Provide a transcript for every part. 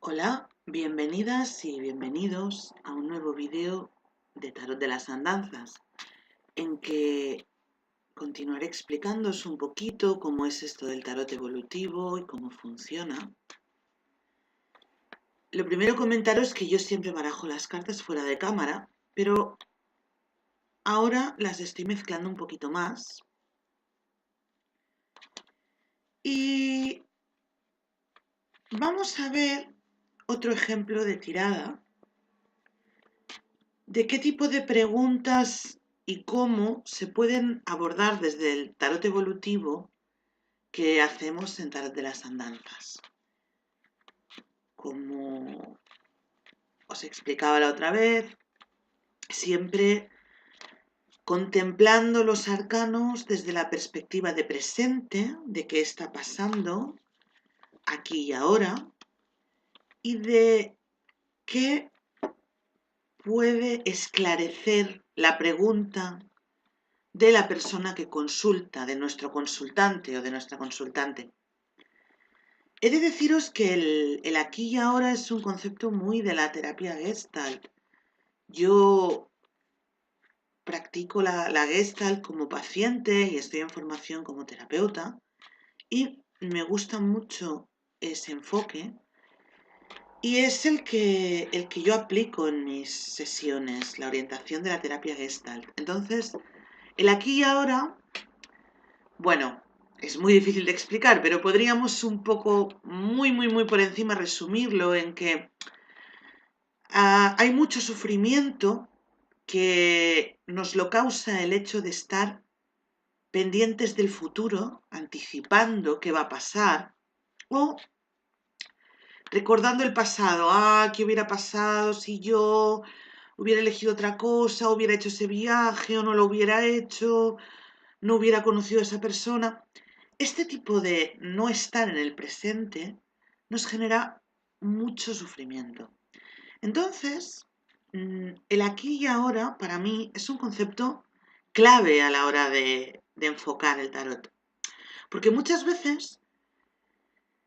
Hola, bienvenidas y bienvenidos a un nuevo vídeo de Tarot de las Andanzas, en que continuaré explicándoos un poquito cómo es esto del tarot evolutivo y cómo funciona. Lo primero comentaros que yo siempre barajo las cartas fuera de cámara, pero ahora las estoy mezclando un poquito más. Y vamos a ver otro ejemplo de tirada. ¿De qué tipo de preguntas y cómo se pueden abordar desde el tarot evolutivo que hacemos en Tarot de las Andanzas? Como os explicaba la otra vez, siempre contemplando los arcanos desde la perspectiva de presente, de qué está pasando aquí y ahora, y de qué puede esclarecer la pregunta de la persona que consulta, de nuestro consultante o de nuestra consultante. He de deciros que el aquí y ahora es un concepto muy de la terapia Gestalt. Yo practico la Gestalt como paciente y estoy en formación como terapeuta y me gusta mucho ese enfoque y es el que yo aplico en mis sesiones, la orientación de la terapia Gestalt. Entonces, el aquí y ahora, bueno, es muy difícil de explicar, pero podríamos un poco, muy por encima resumirlo en que hay mucho sufrimiento que nos lo causa el hecho de estar pendientes del futuro, anticipando qué va a pasar, o recordando el pasado. ¿Qué hubiera pasado si yo hubiera elegido otra cosa, hubiera hecho ese viaje o no lo hubiera hecho, no hubiera conocido a esa persona? Este tipo de no estar en el presente nos genera mucho sufrimiento. Entonces, el aquí y ahora para mí es un concepto clave a la hora de enfocar el tarot. Porque muchas veces,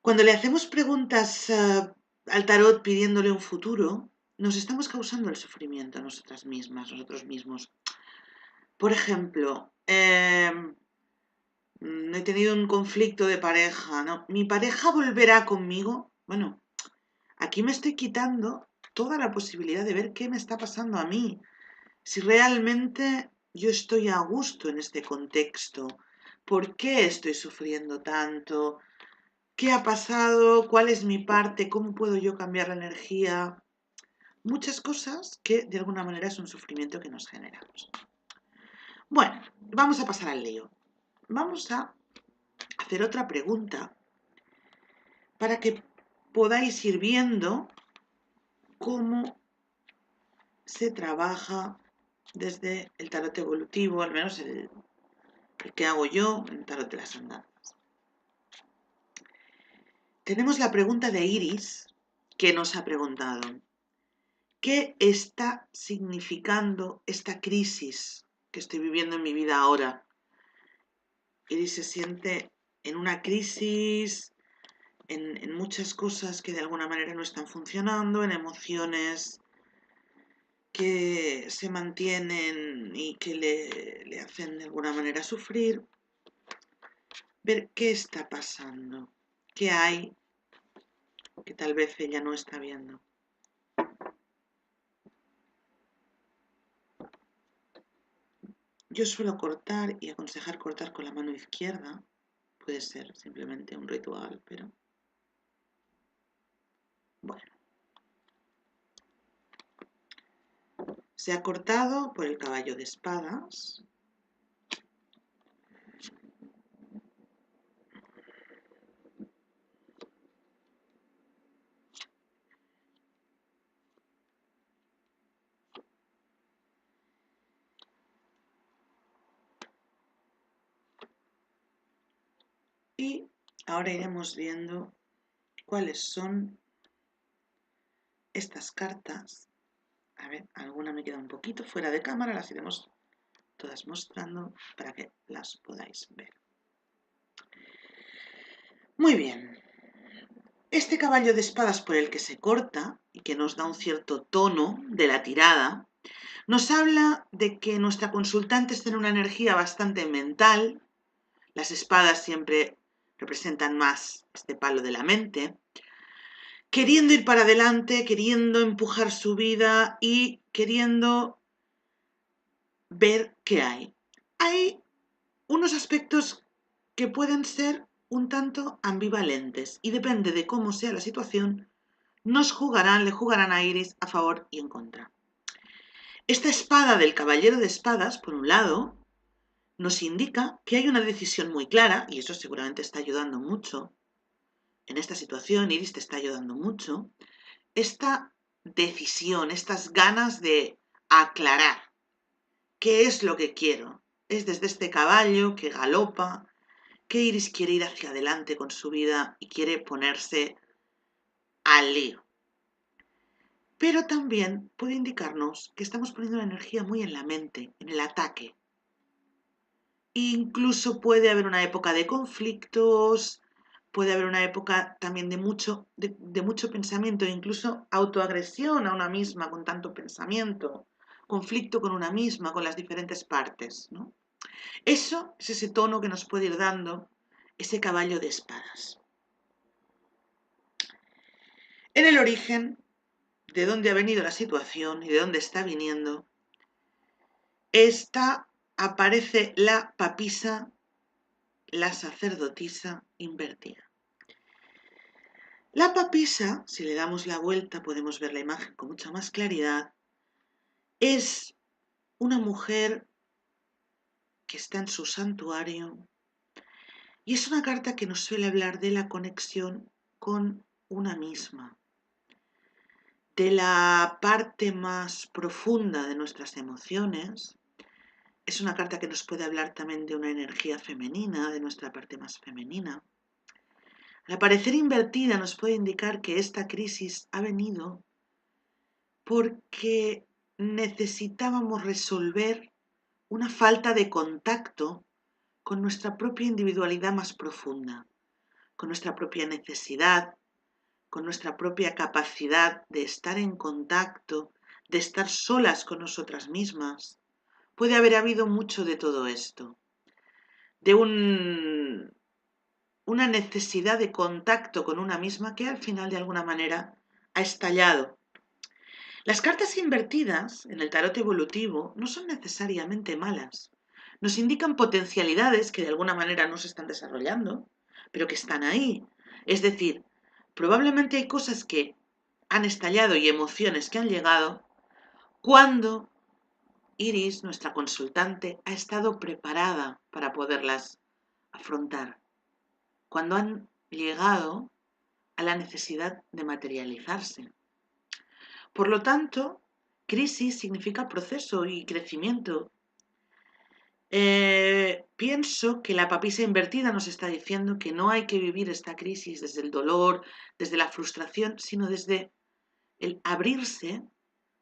cuando le hacemos preguntas al tarot pidiéndole un futuro, nos estamos causando el sufrimiento a nosotras mismas, nosotros mismos. Por ejemplo, he tenido un conflicto de pareja, ¿no? ¿Mi pareja volverá conmigo? Bueno, aquí me estoy quitando toda la posibilidad de ver qué me está pasando a mí. Si realmente yo estoy a gusto en este contexto, ¿por qué estoy sufriendo tanto? ¿Qué ha pasado? ¿Cuál es mi parte? ¿Cómo puedo yo cambiar la energía? Muchas cosas que de alguna manera es un sufrimiento que nos generamos. Bueno, vamos a pasar al lío. Vamos a hacer otra pregunta para que podáis ir viendo cómo se trabaja desde el tarot evolutivo, al menos el que hago yo en el tarot de las andanzas. Tenemos la pregunta de Iris, que nos ha preguntado: ¿qué está significando esta crisis que estoy viviendo en mi vida ahora? Iris se siente en una crisis, en muchas cosas que de alguna manera no están funcionando, en emociones que se mantienen y que le hacen de alguna manera sufrir. Ver qué está pasando, qué hay que tal vez ella no está viendo. Yo suelo cortar y aconsejar cortar con la mano izquierda. Puede ser simplemente un ritual, pero bueno. Se ha cortado por el caballo de espadas. Y ahora iremos viendo cuáles son estas cartas. A ver, alguna me queda un poquito fuera de cámara, las iremos todas mostrando para que las podáis ver. Muy bien. Este caballo de espadas por el que se corta y que nos da un cierto tono de la tirada, nos habla de que nuestra consultante está en una energía bastante mental. Las espadas siempre representan más este palo de la mente, queriendo ir para adelante, queriendo empujar su vida y queriendo ver qué hay. Hay unos aspectos que pueden ser un tanto ambivalentes y depende de cómo sea la situación, le jugarán a Iris a favor y en contra. Esta espada del caballero de espadas, por un lado, nos indica que hay una decisión muy clara, y eso seguramente está ayudando mucho. En esta situación, Iris te está ayudando mucho. Esta decisión, estas ganas de aclarar qué es lo que quiero. Es desde este caballo que galopa, que Iris quiere ir hacia adelante con su vida y quiere ponerse al lío. Pero también puede indicarnos que estamos poniendo la energía muy en la mente, en el ataque. Incluso puede haber una época de conflictos, puede haber una época también de mucho pensamiento, incluso autoagresión a una misma con tanto pensamiento, conflicto con una misma, con las diferentes partes, ¿no? Eso es ese tono que nos puede ir dando ese caballo de espadas. En el origen, de dónde ha venido la situación y de dónde está viniendo, aparece la papisa, la sacerdotisa invertida. La papisa, si le damos la vuelta podemos ver la imagen con mucha más claridad, es una mujer que está en su santuario y es una carta que nos suele hablar de la conexión con una misma, de la parte más profunda de nuestras emociones. Es una carta que nos puede hablar también de una energía femenina, de nuestra parte más femenina. Al aparecer invertida nos puede indicar que esta crisis ha venido porque necesitábamos resolver una falta de contacto con nuestra propia individualidad más profunda, con nuestra propia necesidad, con nuestra propia capacidad de estar en contacto, de estar solas con nosotras mismas. Puede haber habido mucho de todo esto, de una necesidad de contacto con una misma que al final de alguna manera ha estallado. Las cartas invertidas en el tarot evolutivo no son necesariamente malas. Nos indican potencialidades que de alguna manera no se están desarrollando, pero que están ahí. Es decir, probablemente hay cosas que han estallado y emociones que han llegado cuando Iris, nuestra consultante, ha estado preparada para poderlas afrontar. Cuando han llegado a la necesidad de materializarse. Por lo tanto, crisis significa proceso y crecimiento. Pienso que la papisa invertida nos está diciendo que no hay que vivir esta crisis desde el dolor, desde la frustración, sino desde el abrirse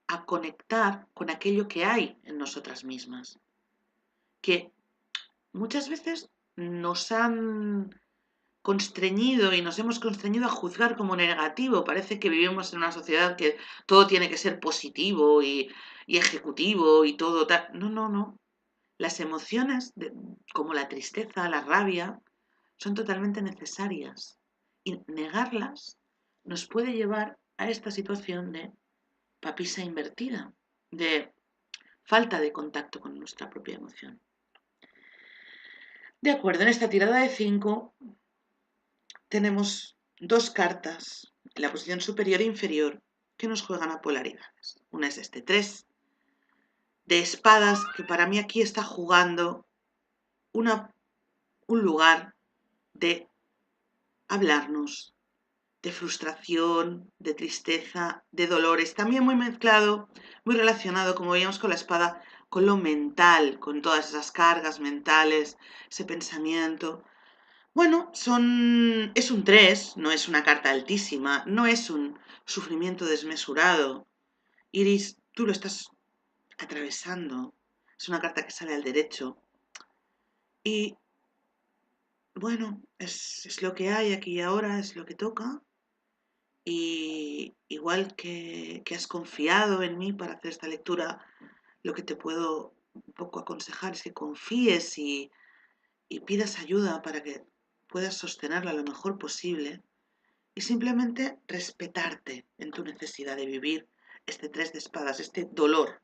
a conectar con aquello que hay en nosotras mismas, que muchas veces nos han constreñido y nos hemos constreñido a juzgar como negativo. Parece que vivimos en una sociedad que todo tiene que ser positivo y ejecutivo y todo tal. No, no, no. Las emociones, como la tristeza, la rabia, son totalmente necesarias. Y negarlas nos puede llevar a esta situación de papisa invertida, de falta de contacto con nuestra propia emoción. De acuerdo, en esta tirada de 5 tenemos dos cartas en la posición superior e inferior que nos juegan a polaridades. Una es este 3 de espadas, que para mí aquí está jugando un lugar de hablarnos, de frustración, de tristeza, de dolores, también muy mezclado, muy relacionado, como veíamos con la espada, con lo mental, con todas esas cargas mentales, ese pensamiento. Bueno, es un 3, no es una carta altísima, no es un sufrimiento desmesurado. Iris, tú lo estás atravesando. Es una carta que sale al derecho. Y bueno, es lo que hay aquí y ahora, es lo que toca. Y igual que has confiado en mí para hacer esta lectura, lo que te puedo un poco aconsejar es que confíes y pidas ayuda para que puedas sostenerla lo mejor posible y simplemente respetarte en tu necesidad de vivir este 3 de espadas, este dolor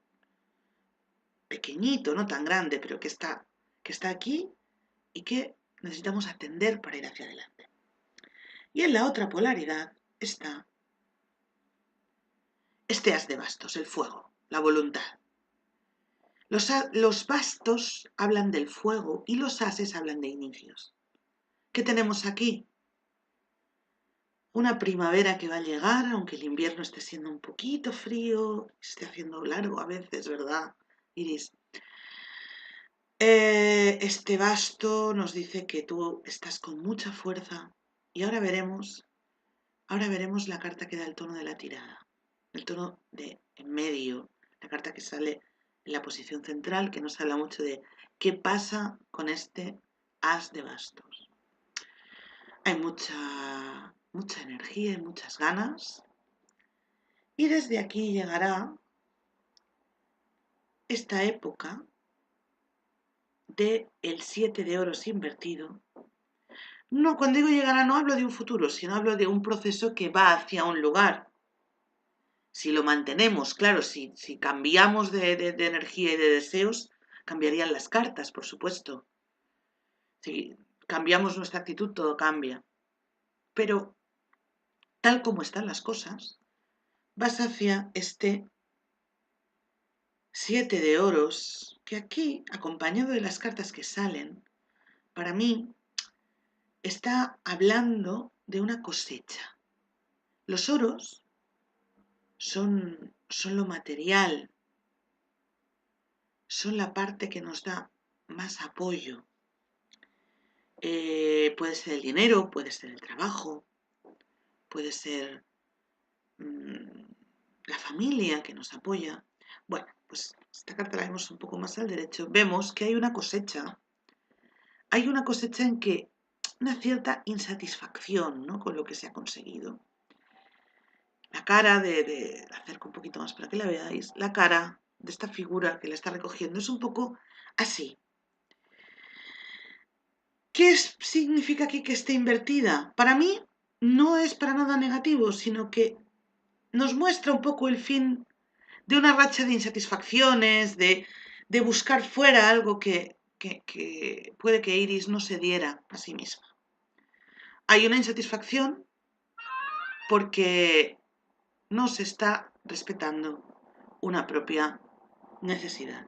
pequeñito, no tan grande, pero que está aquí y que necesitamos atender para ir hacia adelante. Y en la otra polaridad está este as de bastos, el fuego, la voluntad. Los bastos hablan del fuego y los ases hablan de inicios. ¿Qué tenemos aquí? Una primavera que va a llegar, aunque el invierno esté siendo un poquito frío, esté haciendo largo a veces, ¿verdad, Iris? Este basto nos dice que tú estás con mucha fuerza y ahora veremos la carta que da el tono de la tirada, el tono de en medio, la carta que sale en la posición central, que nos habla mucho de qué pasa con este as de bastos. Hay mucha energía y muchas ganas. Y desde aquí llegará esta época de el 7 de oros invertido. No, cuando digo llegará no hablo de un futuro, sino hablo de un proceso que va hacia un lugar. Si lo mantenemos, claro, si cambiamos de energía y de deseos, cambiarían las cartas, por supuesto. Si cambiamos nuestra actitud, todo cambia. Pero tal como están las cosas, vas hacia este 7 de oros, que aquí, acompañado de las cartas que salen, para mí está hablando de una cosecha. Los oros son lo material, son la parte que nos da más apoyo. Puede ser el dinero, puede ser el trabajo, puede ser la familia que nos apoya. Bueno, pues esta carta la vemos un poco más al derecho. Vemos que hay una cosecha en que una cierta insatisfacción, ¿no?, con lo que se ha conseguido. La cara de acerco un poquito más para que la veáis, la cara de esta figura que la está recogiendo es un poco así. ¿Qué significa aquí que esté invertida? Para mí no es para nada negativo, sino que nos muestra un poco el fin de una racha de insatisfacciones, de buscar fuera algo que puede que Iris no se diera a sí misma. Hay una insatisfacción porque no se está respetando una propia necesidad.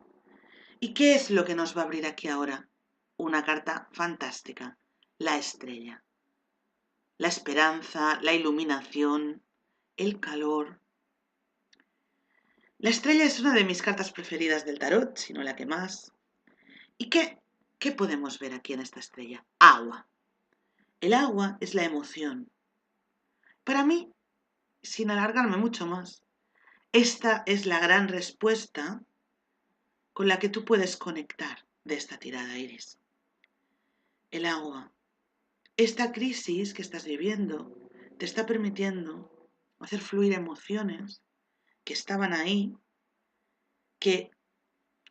¿Y qué es lo que nos va a abrir aquí ahora? Una carta fantástica, la estrella. La esperanza, la iluminación, el calor. La estrella es una de mis cartas preferidas del tarot, si no la que más. ¿Y qué podemos ver aquí en esta estrella? Agua. El agua es la emoción. Para mí, sin alargarme mucho más, esta es la gran respuesta con la que tú puedes conectar de esta tirada, Iris. El agua. Esta crisis que estás viviendo te está permitiendo hacer fluir emociones que estaban ahí, que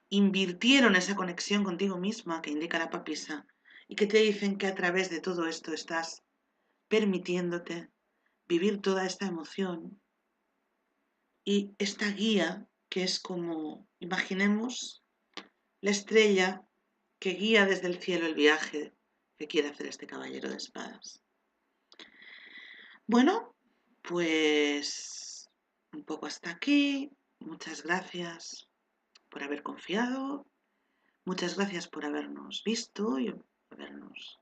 invirtieron esa conexión contigo misma que indica la papisa y que te dicen que a través de todo esto estás permitiéndote vivir toda esta emoción y esta guía que es como, imaginemos, la estrella que guía desde el cielo el viaje que quiere hacer este caballero de espadas. Bueno, pues un poco hasta aquí. Muchas gracias por haber confiado. Muchas gracias por habernos visto y habernos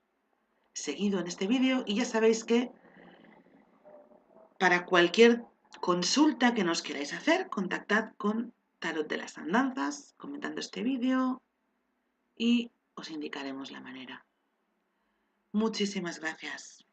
seguido en este vídeo. Y ya sabéis que para cualquier consulta que nos queráis hacer, contactad con Tarot de las Andanzas comentando este vídeo y os indicaremos la manera. Muchísimas gracias.